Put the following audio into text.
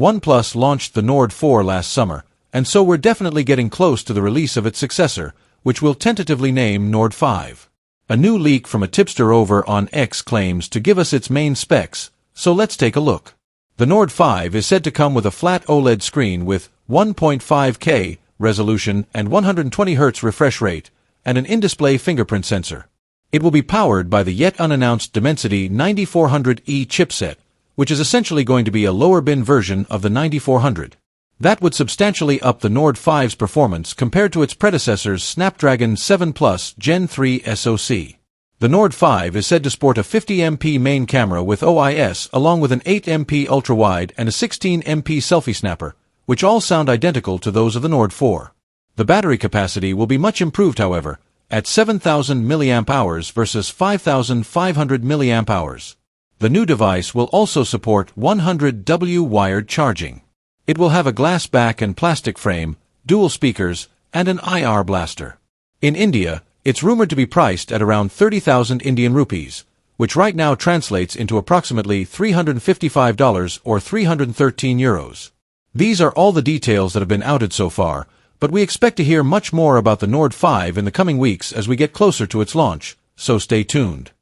OnePlus launched the Nord 4 last summer, and so we're definitely getting close to the release of its successor, which we'll tentatively name Nord 5. A new leak from a tipster over on X claims to give us its main specs, so let's take a look. The Nord 5 is said to come with a flat OLED screen with 1.5K resolution and 120Hz refresh rate, and an in-display fingerprint sensor. It will be powered by the yet unannounced Dimensity 9400E chipset, which is essentially going to be a lower bin version of the 9400. That would substantially up the Nord 5's performance compared to its predecessor's Snapdragon 7 Plus Gen 3 SoC. The Nord 5 is said to sport a 50MP main camera with OIS along with an 8MP ultra-wide and a 16MP selfie snapper, which all sound identical to those of the Nord 4. The battery capacity will be much improved, however, at 7,000 mAh versus 5,500 mAh. The new device will also support 100W wired charging. It will have a glass back and plastic frame, dual speakers, and an IR blaster. In India, it's rumored to be priced at around 30,000 Indian rupees, which right now translates into approximately $355 or 313 euros. These are all the details that have been outed so far, but we expect to hear much more about the Nord 5 in the coming weeks as we get closer to its launch, so stay tuned.